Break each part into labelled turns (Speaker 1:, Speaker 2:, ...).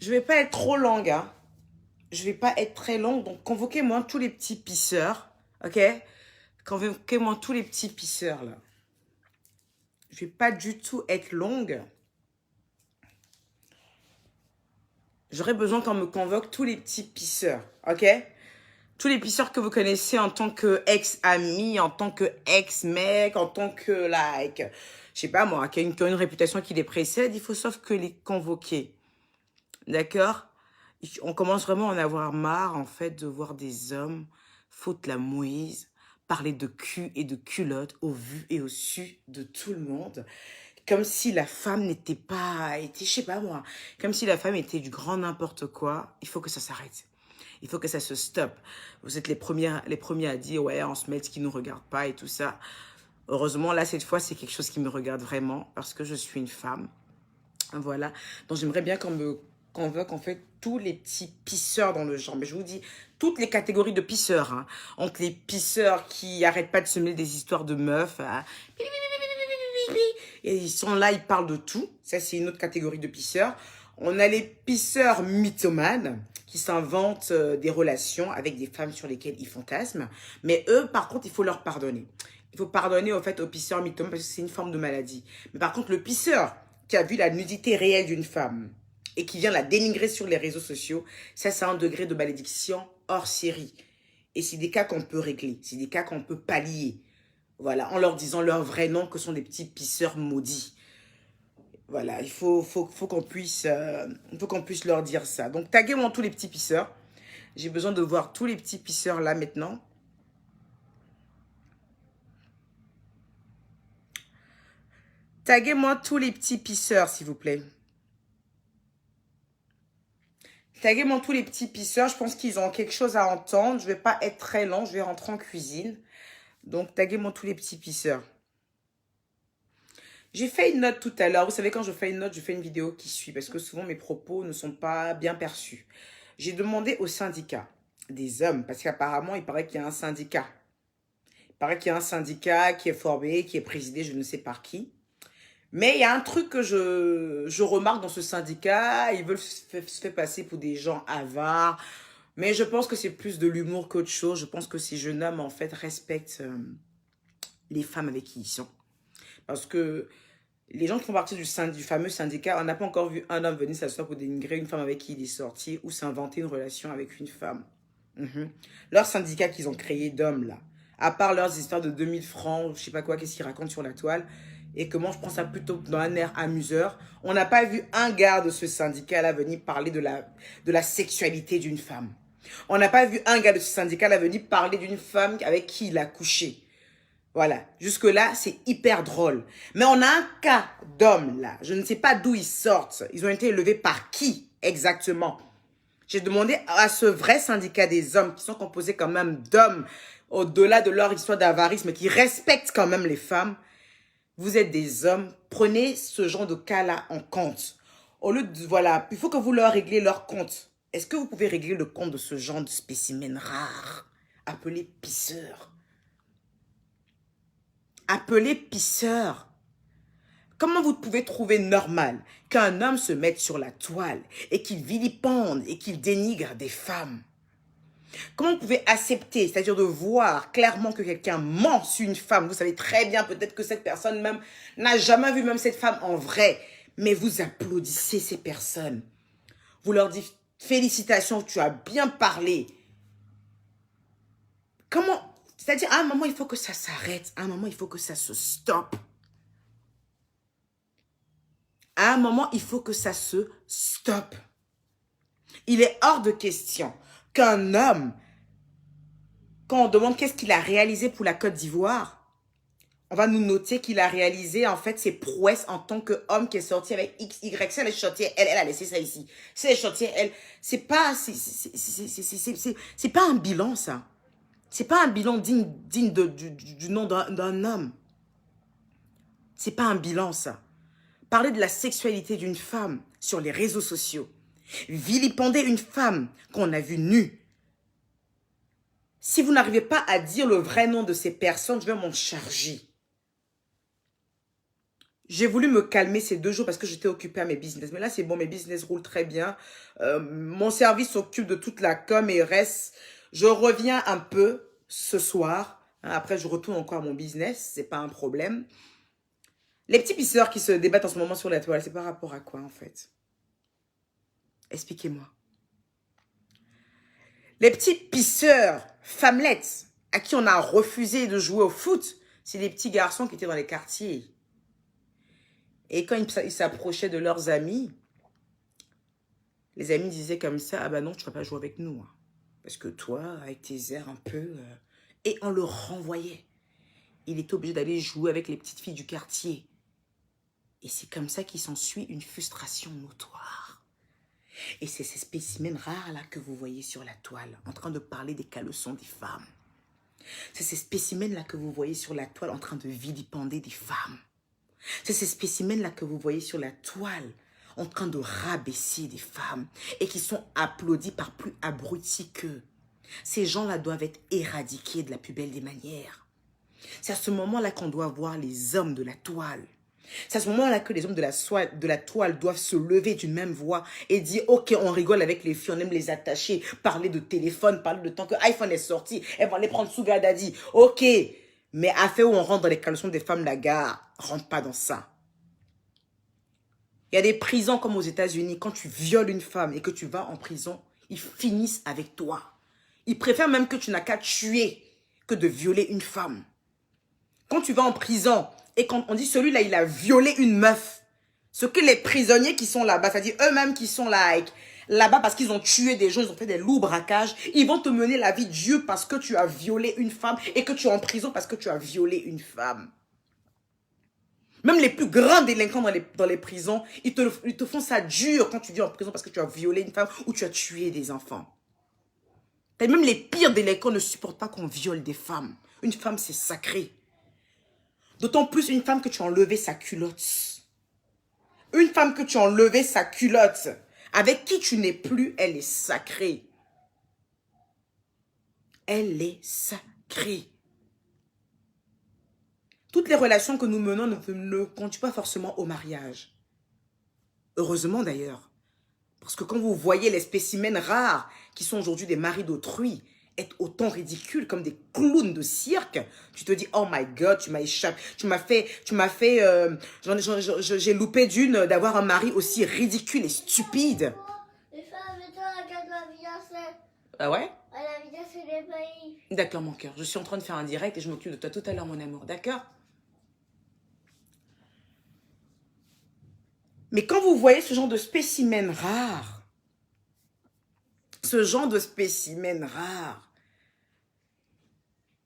Speaker 1: Je vais pas être trop longue, hein. Je vais pas être très longue, donc convoquez-moi tous les petits pisseurs, ok? Convoquez-moi tous les petits pisseurs, là. Je vais pas du tout être longue. J'aurais besoin qu'on me convoque tous les petits pisseurs, ok? Tous les pisseurs que vous connaissez en tant que ex-ami, en tant que ex-mec, en tant que, like, je sais pas moi, qui ont une réputation qui les précède, il faut sauf que les convoquer. D'accord? On commence vraiment à en avoir marre, en fait, de voir des hommes foutre la mouise, parler de cul et de culotte au vu et au su de tout le monde. Comme si la femme n'était pas, je sais pas moi, comme si la femme était du grand n'importe quoi. Il faut que ça s'arrête. Il faut que ça se stoppe. Vous êtes les premiers à dire, ouais, on se met ce qui nous regarde pas et tout ça. Heureusement, là, cette fois, c'est quelque chose qui me regarde vraiment parce que je suis une femme. Voilà. Donc, j'aimerais bien qu'on me convoque, en fait, tous les petits pisseurs dans le genre. Mais je vous dis, toutes les catégories de pisseurs, hein. Entre les pisseurs qui arrêtent pas de se mêler des histoires de meufs, hein. Et ils sont là, ils parlent de tout. Ça, c'est une autre catégorie de pisseurs. On a les pisseurs mythomanes qui s'inventent des relations avec des femmes sur lesquelles ils fantasment. Mais eux, par contre, il faut leur pardonner. Il faut pardonner, au fait, aux pisseurs mythomanes parce que c'est une forme de maladie. Mais par contre, le pisseur qui a vu la nudité réelle d'une femme et qui vient la dénigrer sur les réseaux sociaux, ça, c'est un degré de malédiction hors série. Et c'est des cas qu'on peut régler. C'est des cas qu'on peut pallier. Voilà, en leur disant leur vrai nom, que sont des petits pisseurs maudits. Voilà, il faut qu'on puisse, leur dire ça. Donc, taguez-moi tous les petits pisseurs. J'ai besoin de voir tous les petits pisseurs là maintenant. Taguez-moi tous les petits pisseurs, s'il vous plaît. Taguez-moi tous les petits pisseurs. Je pense qu'ils ont quelque chose à entendre. Je ne vais pas être très long. Je vais rentrer en cuisine. Donc, taguez-moi tous les petits pisseurs. J'ai fait une note tout à l'heure. Vous savez, quand je fais une note, je fais une vidéo qui suit parce que souvent mes propos ne sont pas bien perçus. J'ai demandé au syndicat des hommes parce qu'apparemment, il paraît qu'il y a un syndicat. Il paraît qu'il y a un syndicat qui est formé, qui est présidé, je ne sais par qui. Mais il y a un truc que je remarque dans ce syndicat. Ils veulent se faire passer pour des gens avares. Mais je pense que c'est plus de l'humour qu'autre chose. Je pense que ces jeunes hommes, en fait, respectent les femmes avec qui ils sont. Parce que les gens qui font partie du fameux syndicat, on n'a pas encore vu un homme venir s'asseoir pour dénigrer une femme avec qui il est sorti ou s'inventer une relation avec une femme. Leur syndicat qu'ils ont créé d'hommes, là, à part leurs histoires de 2000 francs, je sais pas quoi, qu'est-ce qu'ils racontent sur la toile, et que moi je prends ça plutôt dans un air amuseur, on n'a pas vu un gars de ce syndicat-là venir parler de la sexualité d'une femme. On n'a pas vu un gars de ce syndicat-là venir parler d'une femme avec qui il a couché. Voilà, jusque-là, c'est hyper drôle. Mais on a un cas d'hommes, là. Je ne sais pas d'où ils sortent. Ils ont été élevés par qui, exactement? J'ai demandé à ce vrai syndicat des hommes, qui sont composés quand même d'hommes, au-delà de leur histoire d'avarisme, qui respectent quand même les femmes. Vous êtes des hommes, prenez ce genre de cas-là en compte. Au lieu de, voilà, il faut que vous leur régliez leur compte. Est-ce que vous pouvez régler le compte de ce genre de spécimen rare, appelé pisseur? Appelé pisseur. Comment vous pouvez trouver normal qu'un homme se mette sur la toile et qu'il vilipende et qu'il dénigre des femmes? Comment vous pouvez accepter, c'est-à-dire de voir clairement que quelqu'un ment sur une femme? Vous savez très bien peut-être que cette personne même n'a jamais vu même cette femme en vrai. Mais vous applaudissez ces personnes. Vous leur dites félicitations, tu as bien parlé. Comment? C'est-à-dire à un moment il faut que ça s'arrête. À un moment il faut que ça se stoppe. À un moment, il faut que ça se stoppe. Il est hors de question qu'un homme, quand on demande qu'est-ce qu'il a réalisé pour la Côte d'Ivoire, on va nous noter qu'il a réalisé en fait ses prouesses en tant qu'homme qui est sorti avec X, Y. Si elle est sortie, elle a laissé ça ici. Si elle est sortie, elle, c'est pas un bilan ça. C'est pas un bilan digne du nom d'un homme. C'est pas un bilan ça. Parler de la sexualité d'une femme sur les réseaux sociaux, vilipender une femme qu'on a vue nue. Si vous n'arrivez pas à dire le vrai nom de ces personnes, je vais m'en charger. J'ai voulu me calmer ces 2 jours parce que j'étais occupée à mes business. Mais là, c'est bon, mes business roulent très bien. Mon service s'occupe de toute la com et reste. Je reviens un peu ce soir. Hein, après, je retourne encore à mon business. C'est pas un problème. Les petits pisseurs qui se débattent en ce moment sur la toile, c'est par rapport à quoi, en fait? Expliquez-moi. Les petits pisseurs, femmelettes, à qui on a refusé de jouer au foot, c'est les petits garçons qui étaient dans les quartiers. Et quand ils s'approchaient de leurs amis, les amis disaient comme ça, ah bah non, tu vas pas jouer avec nous. Hein. Parce que toi, avec tes airs un peu... Et on le renvoyait. Il était obligé d'aller jouer avec les petites filles du quartier. Et c'est comme ça qu'il s'ensuit une frustration notoire. Et c'est ces spécimens rares-là que vous voyez sur la toile, en train de parler des caleçons des femmes. C'est ces spécimens-là que vous voyez sur la toile, en train de vilipender des femmes. C'est ces spécimens-là que vous voyez sur la toile, en train de rabaisser des femmes et qui sont applaudis par plus abrutis qu'eux. Ces gens-là doivent être éradiqués de la plus belle des manières. C'est à ce moment-là qu'on doit voir les hommes de la toile. C'est à ce moment-là que les hommes de la toile doivent se lever d'une même voix et dire « Ok, on rigole avec les filles, on aime les attacher, parler de téléphone, parler de temps que iPhone est sorti, elles vont aller prendre Sugar Daddy. Ok, mais à fait où on rentre dans les caleçons des femmes, la gare, rentre pas dans ça. » Il y a des prisons comme aux États-Unis. Quand tu violes une femme et que tu vas en prison, ils finissent avec toi. Ils préfèrent même que tu n'as qu'à tuer que de violer une femme. Quand tu vas en prison et quand on dit celui-là, il a violé une meuf, ce que les prisonniers qui sont là-bas, c'est-à-dire eux-mêmes qui sont là-bas parce qu'ils ont tué des gens, ils ont fait des loups braquages, ils vont te mener la vie de Dieu parce que tu as violé une femme et que tu es en prison parce que tu as violé une femme. Même les plus grands délinquants dans les prisons, ils te font ça dur quand tu vis en prison parce que tu as violé une femme ou tu as tué des enfants. Et même les pires délinquants ne supportent pas qu'on viole des femmes. Une femme, c'est sacré. D'autant plus une femme que tu as enlevé sa culotte. Une femme que tu as enlevé sa culotte. Avec qui tu n'es plus, elle est sacrée. Elle est sacrée. Toutes les relations que nous menons ne conduisent pas forcément au mariage. Heureusement d'ailleurs. Parce que quand vous voyez les spécimens rares qui sont aujourd'hui des maris d'autrui être autant ridicules comme des clowns de cirque, tu te dis, oh my God, tu m'as échappé, j'ai loupé d'une d'avoir un mari aussi ridicule et stupide. Ah ouais? D'accord mon cœur, je suis en train de faire un direct et je m'occupe de toi tout à l'heure mon amour, d'accord? Mais quand vous voyez ce genre de spécimens rares,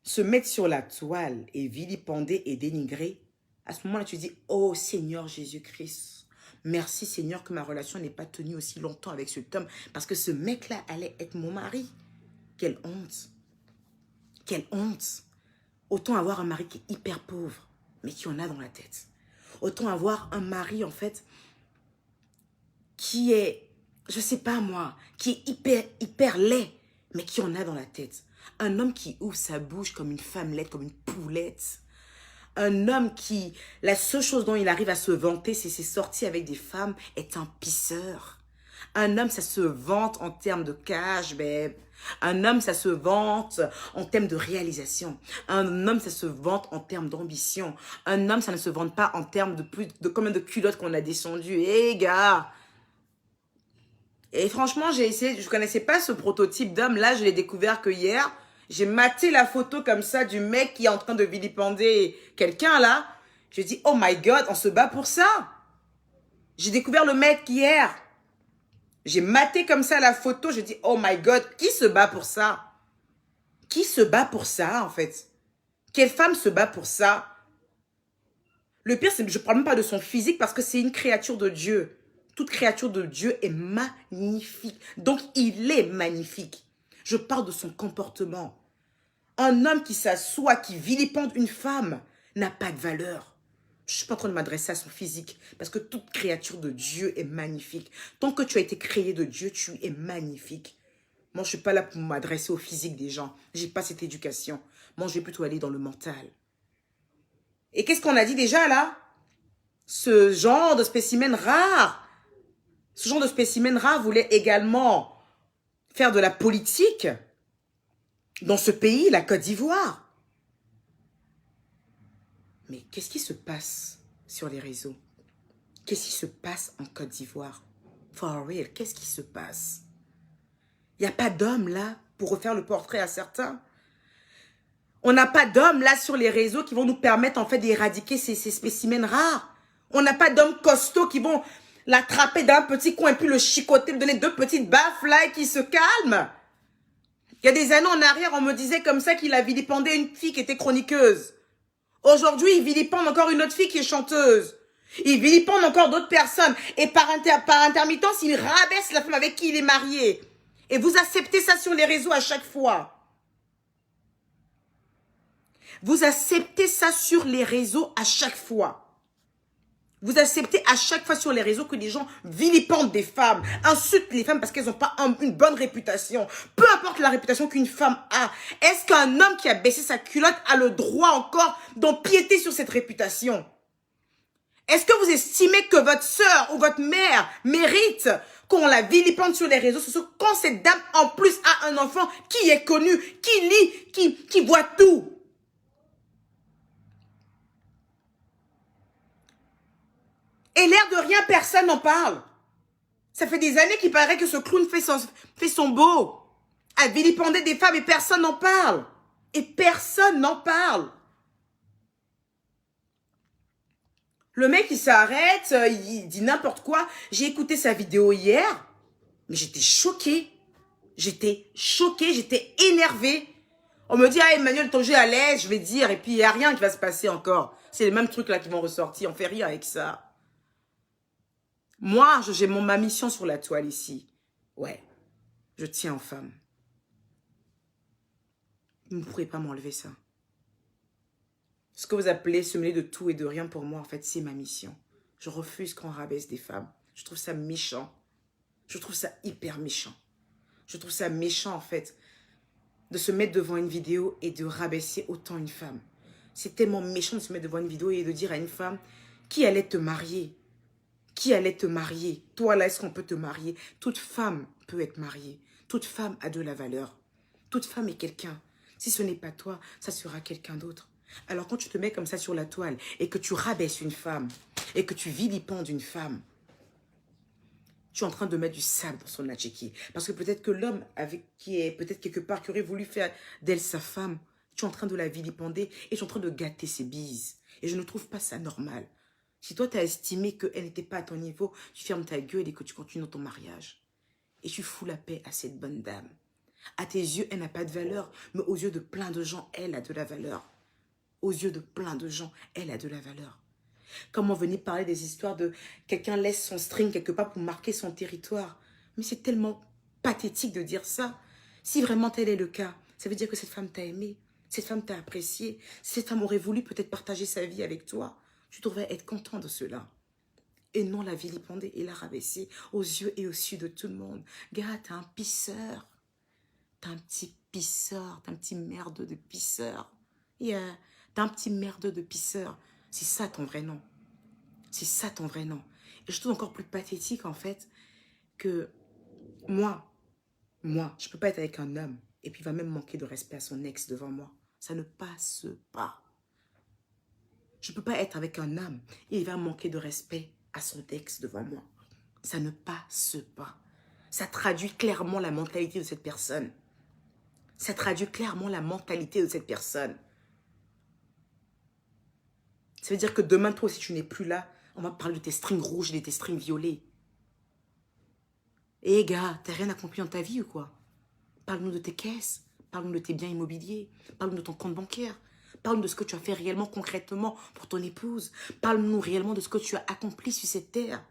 Speaker 1: se mettre sur la toile et vilipender et dénigrer, à ce moment-là, tu dis, oh Seigneur Jésus-Christ, merci Seigneur que ma relation n'est pas tenue aussi longtemps avec cet homme, parce que ce mec-là allait être mon mari. Quelle honte. Quelle honte. Autant avoir un mari qui est hyper pauvre, mais qui en a dans la tête. Autant avoir un mari, en fait, qui est, je sais pas moi, qui est hyper laid, mais qui en a dans la tête. Un homme qui ouvre sa bouche comme une femmelette, comme une poulette. Un homme qui, la seule chose dont il arrive à se vanter, c'est ses sorties avec des femmes, est un pisseur. Un homme, ça se vante en termes de cash, babe. Un homme, ça se vante en termes de réalisation. Un homme, ça se vante en termes d'ambition. Un homme, ça ne se vante pas en termes de combien de culottes qu'on a descendu. Hé, gars! Et franchement, j'ai essayé, je connaissais pas ce prototype d'homme. Là, je l'ai découvert que hier. J'ai maté la photo comme ça du mec qui est en train de vilipender quelqu'un là. Je dis, oh my God, on se bat pour ça. J'ai découvert le mec hier. J'ai maté comme ça la photo. Je dis, oh my God, qui se bat pour ça? Qui se bat pour ça en fait? Quelle femme se bat pour ça? Le pire, c'est que je ne parle même pas de son physique parce que c'est une créature de Dieu. Toute créature de Dieu est magnifique. Donc, il est magnifique. Je parle de son comportement. Un homme qui s'assoit, qui vilipende une femme, n'a pas de valeur. Je ne suis pas en train de m'adresser à son physique. Parce que toute créature de Dieu est magnifique. Tant que tu as été créé de Dieu, tu es magnifique. Moi, je ne suis pas là pour m'adresser au physique des gens. Je n'ai pas cette éducation. Moi, je vais plutôt aller dans le mental. Et qu'est-ce qu'on a dit déjà là? Ce genre de spécimen rare, voulait également faire de la politique dans ce pays, la Côte d'Ivoire. Mais qu'est-ce qui se passe sur les réseaux? Qu'est-ce qui se passe en Côte d'Ivoire? For real, qu'est-ce qui se passe? Il n'y a pas d'hommes là pour refaire le portrait à certains. On n'a pas d'hommes là sur les réseaux qui vont nous permettre en fait d'éradiquer ces spécimens rares. On n'a pas d'hommes costauds qui vont l'attraper d'un petit coin et puis le chicoter, lui donner 2 petites baffes là et qui se calme. Il y a des années en arrière, on me disait comme ça qu'il a vilipendé une fille qui était chroniqueuse. Aujourd'hui, il vilipende encore une autre fille qui est chanteuse. Il vilipende encore d'autres personnes. Et par intermittence, il rabaisse la femme avec qui il est marié. Et vous acceptez ça sur les réseaux à chaque fois. Vous acceptez ça sur les réseaux à chaque fois. Vous acceptez à chaque fois sur les réseaux que les gens vilipendent des femmes, insultent les femmes parce qu'elles n'ont pas une bonne réputation. Peu importe la réputation qu'une femme a. Est-ce qu'un homme qui a baissé sa culotte a le droit encore d'empiéter sur cette réputation? Est-ce que vous estimez que votre sœur ou votre mère mérite qu'on la vilipende sur les réseaux sociaux quand cette dame en plus a un enfant qui est connu, qui lit, qui voit tout? Et l'air de rien, personne n'en parle. Ça fait des années qu'il paraît que ce clown fait son beau. À vilipender des femmes et personne n'en parle. Et personne n'en parle. Le mec, il s'arrête, il dit n'importe quoi. J'ai écouté sa vidéo hier, mais j'étais choquée. J'étais choquée, j'étais énervée. On me dit, ah Emmanuel, ton jeu à l'aise, je vais dire, et puis il n'y a rien qui va se passer encore. C'est les mêmes trucs là qui vont ressortir, on fait rien avec ça. Moi, j'ai ma mission sur la toile ici. Ouais, je tiens aux femmes. Vous ne pourrez pas m'enlever ça. Ce que vous appelez se mêler de tout et de rien, pour moi, en fait, c'est ma mission. Je refuse qu'on rabaisse des femmes. Je trouve ça méchant. Je trouve ça hyper méchant. Je trouve ça méchant, en fait, de se mettre devant une vidéo et de rabaisser autant une femme. C'est tellement méchant de se mettre devant une vidéo et de dire à une femme qui allait te marier. Qui allait te marier? Toi, là, est-ce qu'on peut te marier? Toute femme peut être mariée. Toute femme a de la valeur. Toute femme est quelqu'un. Si ce n'est pas toi, ça sera quelqu'un d'autre. Alors, quand tu te mets comme ça sur la toile et que tu rabaisses une femme et que tu vilipendes une femme, tu es en train de mettre du sable dans son atchiki. Parce que peut-être que l'homme avec qui est peut-être quelque part, qui aurait voulu faire d'elle sa femme, tu es en train de la vilipender et tu es en train de gâter ses bises. Et je ne trouve pas ça normal. Si toi, tu as estimé qu'elle n'était pas à ton niveau, tu fermes ta gueule et que tu continues dans ton mariage. Et tu fous la paix à cette bonne dame. À tes yeux, elle n'a pas de valeur, mais aux yeux de plein de gens, elle a de la valeur. Aux yeux de plein de gens, elle a de la valeur. Comment venir parler des histoires de quelqu'un laisse son string quelque part pour marquer son territoire? Mais c'est tellement pathétique de dire ça. Si vraiment tel est le cas, ça veut dire que cette femme t'a aimé, cette femme t'a apprécié, cette femme aurait voulu peut-être partager sa vie avec toi. Tu devrais être content de cela. Et non la vilipender et la rabaisser aux yeux et aux yeux de tout le monde. Gars, t'es un pisseur. T'es un petit pisseur. T'es un petit merdeux de pisseur. Yeah. T'es un petit merdeux de pisseur. C'est ça ton vrai nom. C'est ça ton vrai nom. Et je trouve encore plus pathétique en fait que moi, je peux pas être avec un homme et puis il va même manquer de respect à son ex devant moi. Ça ne passe pas. Je ne peux pas être avec un homme et il va manquer de respect à son ex devant moi. Ça ne passe pas. Ça traduit clairement la mentalité de cette personne. Ça traduit clairement la mentalité de cette personne. Ça veut dire que demain, toi, si tu n'es plus là, on va parler de tes strings rouges et de tes strings violets. Eh gars, t'as rien accompli dans ta vie ou quoi? Parle-nous de tes caisses. Parle-nous de tes biens immobiliers. Parle-nous de ton compte bancaire. Parle-nous de ce que tu as fait réellement, concrètement pour ton épouse. Parle-nous réellement de ce que tu as accompli sur cette terre.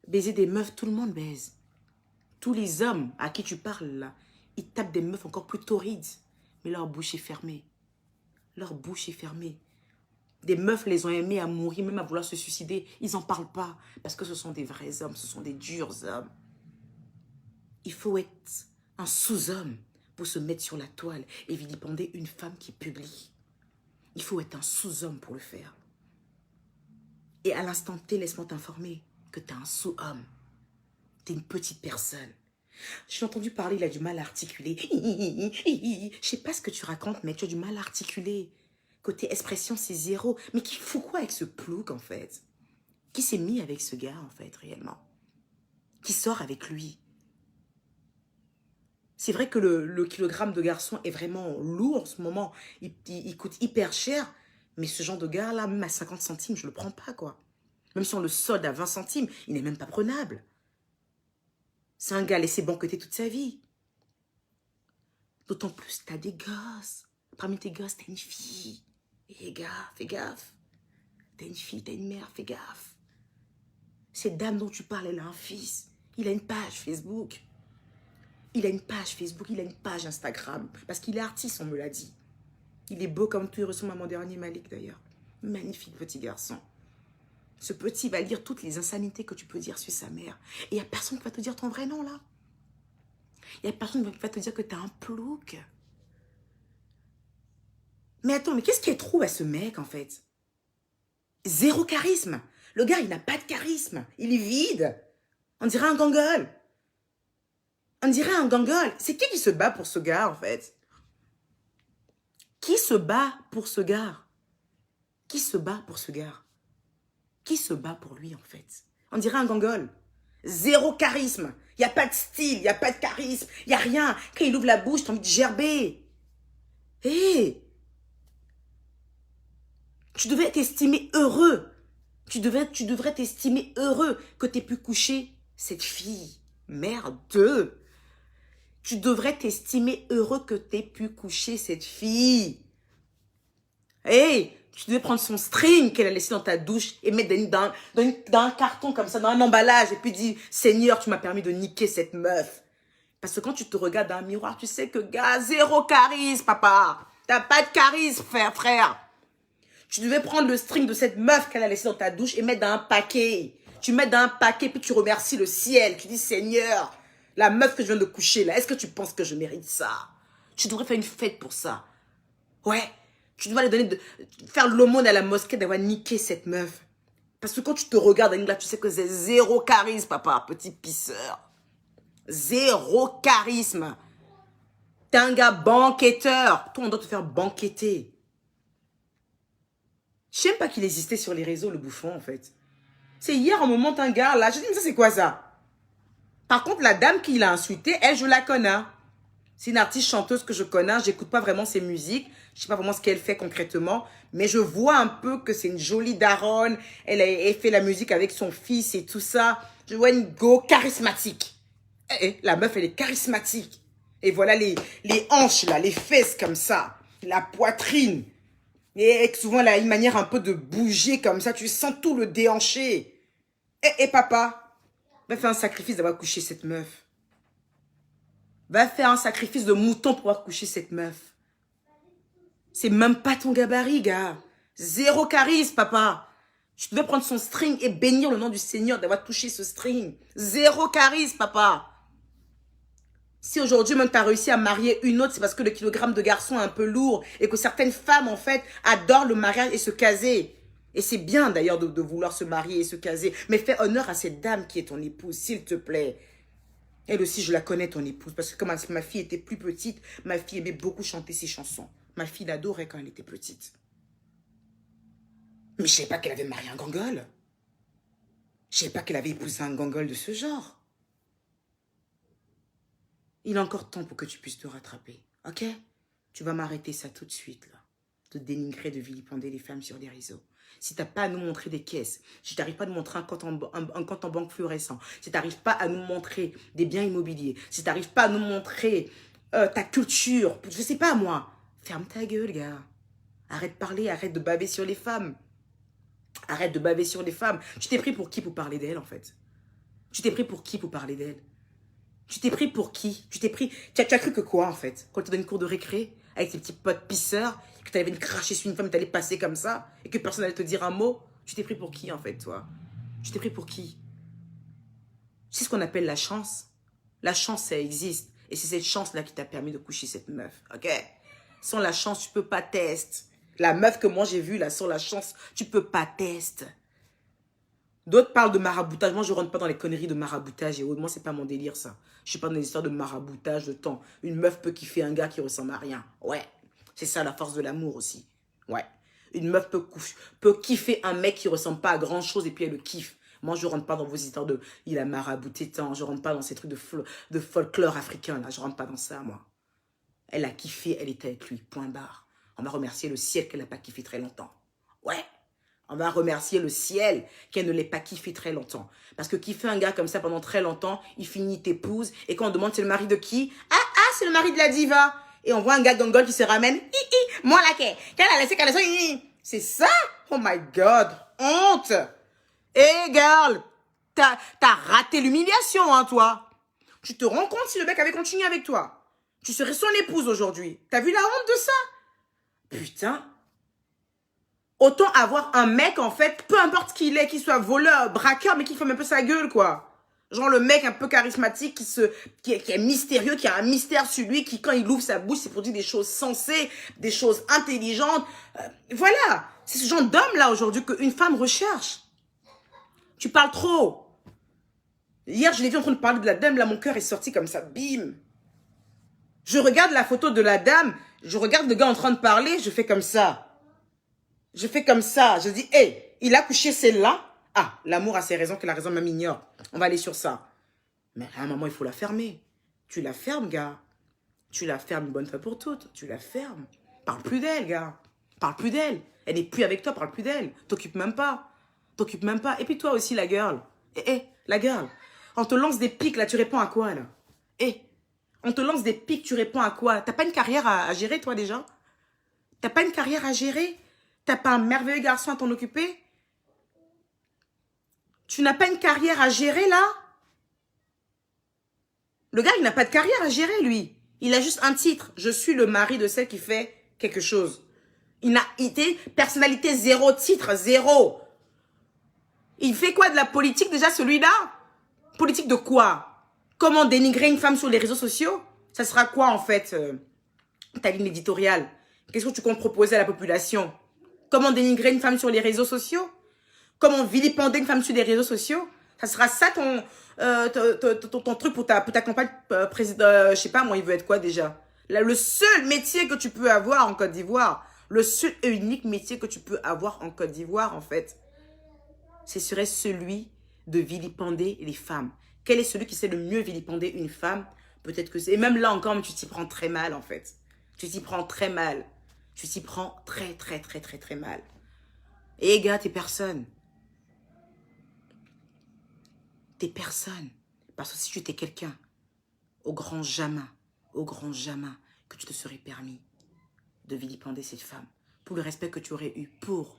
Speaker 1: Baiser des meufs, tout le monde baise. Tous les hommes à qui tu parles là, ils tapent des meufs encore plus torrides. Mais leur bouche est fermée. Leur bouche est fermée. Des meufs les ont aimés à mourir, même à vouloir se suicider. Ils n'en parlent pas parce que ce sont des vrais hommes, ce sont des durs hommes. Il faut être un sous-homme pour se mettre sur la toile et vilipender une femme qui publie. Il faut être un sous-homme pour le faire. Et à l'instant T, laisse-moi t'informer que tu es un sous-homme. Tu es une petite personne. J'ai entendu parler, il a du mal à articuler. Je sais pas ce que tu racontes, mec, tu as du mal à articuler. Côté expression, c'est zéro. Mais qui fout quoi avec ce plouc, en fait? Qui s'est mis avec ce gars, en fait, réellement? Qui sort avec lui? C'est vrai que le kilogramme de garçon est vraiment lourd en ce moment. Il coûte hyper cher. Mais ce genre de gars-là, même à 50 centimes, je le prends pas, quoi. Même si on le solde à 20 centimes, il n'est même pas prenable. C'est un gars laissé banqueter toute sa vie. D'autant plus, t'as des gosses. Parmi tes gosses, t'as une fille. Et gars, fais gaffe. T'as une fille, t'as une mère, fais gaffe. Cette dame dont tu parles, elle a un fils. Il a une page Facebook. Il a une page Facebook, il a une page Instagram. Parce qu'il est artiste, on me l'a dit. Il est beau comme tout, il ressemble à mon dernier Malik d'ailleurs. Magnifique petit garçon. Ce petit va lire toutes les insanités que tu peux dire sur sa mère. Et il n'y a personne qui va te dire ton vrai nom là. Il n'y a personne qui va te dire que tu as un plouc. Mais attends, mais qu'est-ce qui est trop à ce mec en fait? Zéro charisme. Le gars, il n'a pas de charisme. Il est vide. On dirait un gangol. On dirait un gangol. C'est qui se bat pour ce gars en fait? Qui se bat pour ce gars? Qui se bat pour ce gars? Qui se bat pour lui, en fait? On dirait un gangol. Zéro charisme. Il n'y a pas de style, il n'y a pas de charisme, il n'y a rien. Quand il ouvre la bouche, tu as envie de gerber. Hé! Hey, tu devais t'estimer heureux. Tu devrais t'estimer heureux que tu aies pu coucher cette fille. Merde. Tu devrais t'estimer heureux que tu aies pu coucher cette fille. Hé! Hey, tu devais prendre son string qu'elle a laissé dans ta douche et mettre dans un carton comme ça, dans un emballage. Et puis dire, Seigneur, tu m'as permis de niquer cette meuf. Parce que quand tu te regardes dans un miroir, tu sais que, gars, zéro charisme, papa. T'as pas de charisme, frère. Tu devais prendre le string de cette meuf qu'elle a laissé dans ta douche et mettre dans un paquet. Tu mets dans un paquet, puis tu remercies le ciel. Tu dis, Seigneur, la meuf que je viens de coucher là, est-ce que tu penses que je mérite ça? Tu devrais faire une fête pour ça. Ouais. Tu dois aller faire l'aumône à la mosquée d'avoir niqué cette meuf. Parce que quand tu te regardes, là, tu sais que c'est zéro charisme, papa, petit pisseur. Zéro charisme. T'es un gars banquetteur. Toi, on doit te faire banqueter. Je sais même pas qu'il existait sur les réseaux, le bouffon, en fait. C'est hier, on me monte un gars, là. Je dis, mais ça, c'est quoi ça? Par contre, la dame qui l'a insulté, elle, je la connais. C'est une artiste chanteuse que je connais. J'écoute pas vraiment ses musiques. Je sais pas vraiment ce qu'elle fait concrètement. Mais je vois un peu que c'est une jolie daronne. Elle fait la musique avec son fils et tout ça. Je vois une go charismatique. La meuf, elle est charismatique. Et voilà les hanches, là, les fesses comme ça. La poitrine. Et souvent, elle a une manière un peu de bouger comme ça. Tu sens tout le déhanché. Papa, va faire un sacrifice d'avoir couché cette meuf. Va faire un sacrifice de mouton pour avoir couché cette meuf. C'est même pas ton gabarit, gars. Zéro charisme, papa. Tu devais prendre son string et bénir le nom du Seigneur d'avoir touché ce string. Zéro charisme, papa. Si aujourd'hui même tu as réussi à marier une autre, c'est parce que le kilogramme de garçon est un peu lourd et que certaines femmes, en fait, adorent le mariage et se caser. Et c'est bien, d'ailleurs, de vouloir se marier et se caser. Mais fais honneur à cette dame qui est ton épouse, s'il te plaît. Elle aussi, je la connais, ton épouse, parce que comme ma fille était plus petite, ma fille aimait beaucoup chanter ses chansons. Ma fille l'adorait quand elle était petite. Mais je ne savais pas qu'elle avait marié un gangol. Je ne savais pas qu'elle avait épousé un gangol de ce genre. Il est encore temps pour que tu puisses te rattraper, ok? Tu vas m'arrêter ça tout de suite, là. De dénigrer, de vilipender les femmes sur les réseaux. Si tu n'as pas à nous montrer des caisses, si tu n'arrives pas à nous montrer un compte en banque fluorescent, si tu n'arrives pas à nous montrer des biens immobiliers, si tu n'arrives pas à nous montrer ta culture, je ne sais pas moi, ferme ta gueule, gars. Arrête de parler, arrête de baver sur les femmes. Arrête de baver sur les femmes. Tu t'es pris pour qui pour parler d'elles, en fait? Tu t'es pris pour qui pour parler d'elles? Tu t'es pris pour qui? Tu as cru que quoi, en fait? Quand tu donnes une cour de récré, avec tes petits potes pisseurs, que tu allais venir cracher sur une femme et t'allais passer comme ça, et que personne n'allait te dire un mot, tu t'es pris pour qui, en fait, toi? Tu t'es pris pour qui? C'est ce qu'on appelle la chance. La chance, ça existe. Et c'est cette chance-là qui t'a permis de coucher cette meuf, ok? Sans la chance, tu peux pas tester. La meuf que moi j'ai vue, là, sans la chance, tu peux pas tester. D'autres parlent de maraboutage. Moi, je rentre pas dans les conneries de maraboutage. Et moi, c'est pas mon délire, ça. Je suis pas dans les histoires de maraboutage, de temps. Une meuf peut kiffer un gars qui ressemble à rien. Ouais. C'est ça, la force de l'amour aussi. Ouais. Une meuf peut kiffer un mec qui ressemble pas à grand chose et puis elle le kiffe. Moi, je rentre pas dans vos histoires de il a marabouté tant. Je rentre pas dans ces trucs de folklore africain, là. Je rentre pas dans ça, moi. Elle a kiffé, elle était avec lui. Point barre. On va remercier le ciel qu'elle n'a pas kiffé très longtemps. Ouais. On va remercier le ciel qu'elle ne l'ait pas kiffé très longtemps. Parce que kiffer un gars comme ça pendant très longtemps, il finit t'épouse. Et quand on demande c'est le mari de qui? Ah, c'est le mari de la diva. Et on voit un gars gongol qui se ramène. Moi là, qu'elle a laissé, qu'elle a laissé. C'est ça? Oh my God. Honte. Hey girl, t'as raté l'humiliation, hein, toi. Tu te rends compte si le mec avait continué avec toi? Tu serais son épouse aujourd'hui. T'as vu la honte de ça? Putain. Autant avoir un mec, en fait, peu importe qui il est, qu'il soit voleur, braqueur, mais qui ferme un peu sa gueule, quoi. Genre le mec un peu charismatique, qui est mystérieux, qui a un mystère sur lui, qui, quand il ouvre sa bouche, c'est pour dire des choses sensées, des choses intelligentes. Voilà. C'est ce genre d'homme-là, aujourd'hui, qu'une femme recherche. Tu parles trop. Hier, je l'ai vu en train de parler de la dame, là, mon cœur est sorti comme ça, bim. Je regarde la photo de la dame, je regarde le gars en train de parler, je fais comme ça. Je fais comme ça. Je dis, hé, il a couché celle-là. Ah, l'amour a ses raisons, que la raison même ignore. On va aller sur ça. Mais à un moment, il faut la fermer. Tu la fermes, gars. Tu la fermes une bonne fois pour toutes. Tu la fermes. Parle plus d'elle, gars. Parle plus d'elle. Elle n'est plus avec toi, parle plus d'elle. T'occupe même pas. T'occupe même pas. Et puis toi aussi, la girl. La girl. On te lance des pics, là, tu réponds à quoi, là? On te lance des pics, tu réponds à quoi? T'as pas une carrière à gérer, toi, déjà? T'as pas une carrière à gérer? T'as pas un merveilleux garçon à t'en occuper? Tu n'as pas une carrière à gérer, là? Le gars, il n'a pas de carrière à gérer, lui. Il a juste un titre. Je suis le mari de celle qui fait quelque chose. Il n'a été personnalité zéro, titre zéro. Il fait quoi de la politique, déjà, celui-là? Politique de quoi? Comment dénigrer une femme sur les réseaux sociaux? Ça sera quoi, en fait, ta ligne éditoriale? Qu'est-ce que tu comptes proposer à la population? Comment dénigrer une femme sur les réseaux sociaux? Comment vilipender une femme sur les réseaux sociaux? Ça sera ça ton truc pour ta campagne président. Je sais pas, moi, il veut être quoi déjà? Là, le seul métier que tu peux avoir en Côte d'Ivoire, le seul et unique métier que tu peux avoir en Côte d'Ivoire, en fait, ce serait celui de vilipender les femmes. Quel est celui qui sait le mieux vilipender une femme? Peut-être que c'est... Et même là encore, tu t'y prends très mal, en fait. Tu t'y prends très mal. Tu t'y prends très, très, très, très, très mal. Et gars, t'es personne. T'es personne. Parce que si tu étais quelqu'un, au grand jamais que tu te serais permis de vilipender cette femme, pour le respect que tu aurais eu pour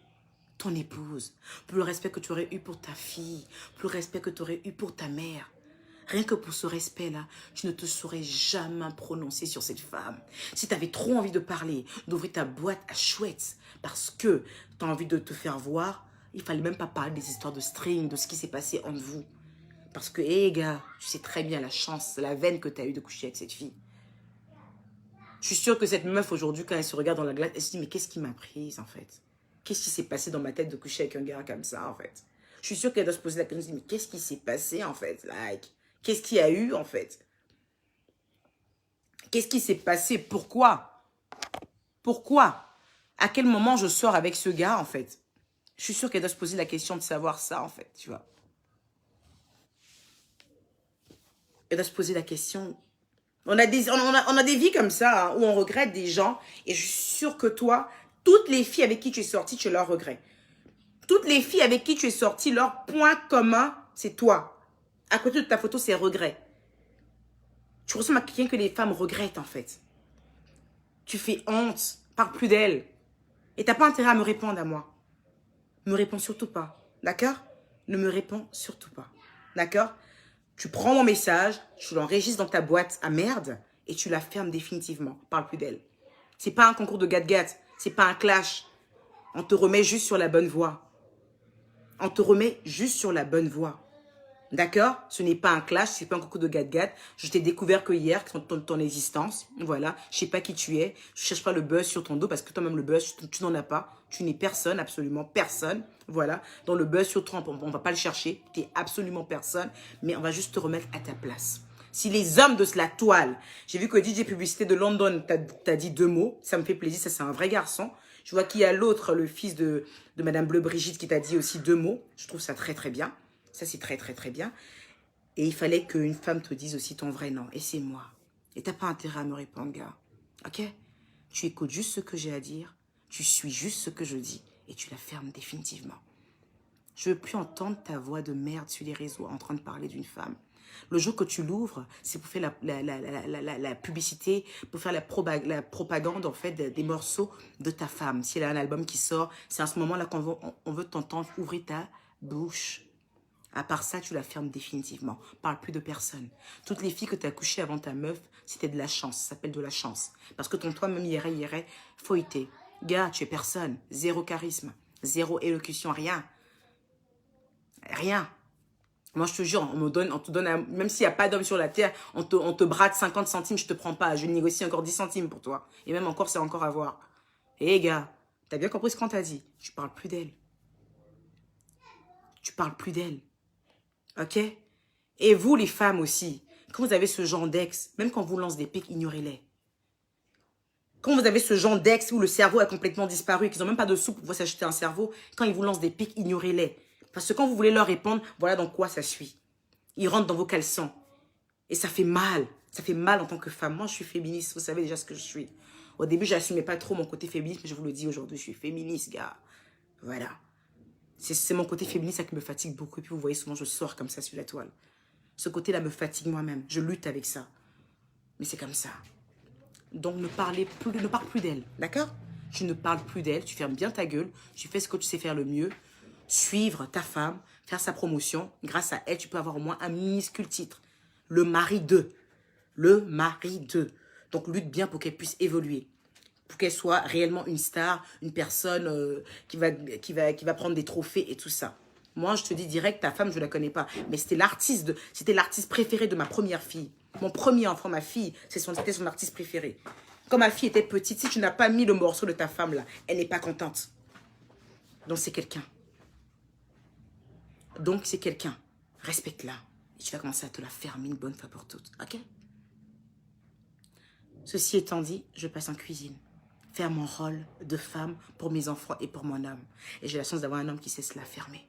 Speaker 1: ton épouse, pour le respect que tu aurais eu pour ta fille, pour le respect que tu aurais eu pour ta mère. Rien que pour ce respect-là, tu ne te serais jamais prononcé sur cette femme. Si tu avais trop envie de parler, d'ouvrir ta boîte à chouette, parce que tu as envie de te faire voir, il fallait même pas parler des histoires de string, de ce qui s'est passé entre vous. Parce que, hé gars, tu sais très bien la chance, la veine que tu as eu de coucher avec cette fille. Je suis sûre que cette meuf aujourd'hui, quand elle se regarde dans la glace, elle se dit, mais qu'est-ce qui m'a prise en fait? Qu'est-ce qui s'est passé dans ma tête de coucher avec un gars comme ça en fait? Je suis sûre qu'elle doit se poser la question, elle se dit, mais qu'est-ce qui s'est passé en fait? Like, qu'est-ce qu'il y a eu en fait? Qu'est-ce qui s'est passé? Pourquoi? Pourquoi? À quel moment je sors avec ce gars en fait? Je suis sûre qu'elle doit se poser la question de savoir ça en fait, tu vois. Elle doit se poser la question. On a des vies comme ça, hein, où on regrette des gens. Et je suis sûre que toi, toutes les filles avec qui tu es sortie, tu leur regrettes. Toutes les filles avec qui tu es sortie, leur point commun, c'est toi. À côté de ta photo, c'est regret. Tu ressembles à quelqu'un que les femmes regrettent, en fait. Tu fais honte. Parle plus d'elle. Et t'as pas intérêt à me répondre à moi. Me réponds surtout pas. D'accord? Ne me réponds surtout pas. D'accord? Tu prends mon message, tu l'enregistres dans ta boîte à merde et tu la fermes définitivement. Parle plus d'elle. C'est pas un concours de gat-gat. C'est pas un clash. On te remet juste sur la bonne voie. On te remet juste sur la bonne voie. D'accord? Ce n'est pas un clash, c'est pas un coucou de gat-gat. Je t'ai découvert que hier, ton existence. Voilà. Je sais pas qui tu es. Je cherche pas le buzz sur ton dos parce que toi-même, le buzz, tu n'en as pas. Tu n'es personne, absolument personne. Voilà. Dans le buzz sur toi, on va pas le chercher. Tu n'es absolument personne. Mais on va juste te remettre à ta place. Si les hommes de la toile, j'ai vu que DJ Publicité de London t'a dit 2 mots. Ça me fait plaisir. Ça, c'est un vrai garçon. Je vois qu'il y a l'autre, le fils de Madame Bleu Brigitte, qui t'a dit aussi 2 mots. Je trouve ça très, très bien. Ça, c'est très, très, très bien. Et il fallait qu'une femme te dise aussi ton vrai nom. Et c'est moi. Et t'as pas intérêt à me répondre, gars. Ok? Tu écoutes juste ce que j'ai à dire. Tu suis juste ce que je dis. Et tu la fermes définitivement. Je veux plus entendre ta voix de merde sur les réseaux en train de parler d'une femme. Le jour que tu l'ouvres, c'est pour faire la publicité, pour faire la propagande en fait des morceaux de ta femme. Si elle a un album qui sort, c'est à ce moment-là qu'on veut t'entendre ouvrir ta bouche. À part ça, tu la fermes définitivement. Parle plus de personne. Toutes les filles que tu as couchées avant ta meuf, c'était de la chance. Ça s'appelle de la chance. Parce que ton toi-même irait feuilleté. Gars, tu es personne. Zéro charisme. Zéro élocution. Rien. Rien. Moi, je te jure, on te donne même s'il n'y a pas d'homme sur la terre, on te brade 50 centimes, je te prends pas. Je négocie encore 10 centimes pour toi. Et même encore, c'est encore à voir. Hé, gars, t'as bien compris ce qu'on t'a dit. Tu parles plus d'elle. Tu parles plus d'elle. Ok? Et vous, les femmes aussi, quand vous avez ce genre d'ex, même quand vous lance des pics, ignorez-les. Quand vous avez ce genre d'ex où le cerveau a complètement disparu et qu'ils n'ont même pas de sous pour pouvoir s'acheter un cerveau, quand ils vous lancent des pics, ignorez-les. Parce que quand vous voulez leur répondre, voilà dans quoi ça suit. Ils rentrent dans vos caleçons. Et ça fait mal. Ça fait mal en tant que femme. Moi, je suis féministe. Vous savez déjà ce que je suis. Au début, je n'assumais pas trop mon côté féministe, mais je vous le dis aujourd'hui, je suis féministe, gars. Voilà. C'est mon côté féministe qui me fatigue beaucoup. Et puis, vous voyez, souvent, je sors comme ça sur la toile. Ce côté-là me fatigue moi-même. Je lutte avec ça. Mais c'est comme ça. Donc, ne parle plus d'elle. D'accord? Tu ne parles plus d'elle. Tu fermes bien ta gueule. Tu fais ce que tu sais faire le mieux. Suivre ta femme. Faire sa promotion. Grâce à elle, tu peux avoir au moins un minuscule titre. Le mari d'eux. Le mari d'eux. Donc, lutte bien pour qu'elle puisse évoluer. Pour qu'elle soit réellement une star. Une personne qui va prendre des trophées et tout ça. Moi, je te dis direct, ta femme, je ne la connais pas. Mais c'était l'artiste préféré de ma première fille. Mon premier enfant, ma fille, c'était son artiste préféré. Quand ma fille était petite, si tu n'as pas mis le morceau de ta femme là, elle n'est pas contente. Donc c'est quelqu'un. Donc c'est quelqu'un. Respecte-la. Et tu vas commencer à te la fermer une bonne fois pour toutes. Ok? Ceci étant dit, je passe en cuisine. Faire mon rôle de femme pour mes enfants et pour mon homme. Et j'ai la chance d'avoir un homme qui sait se la fermer.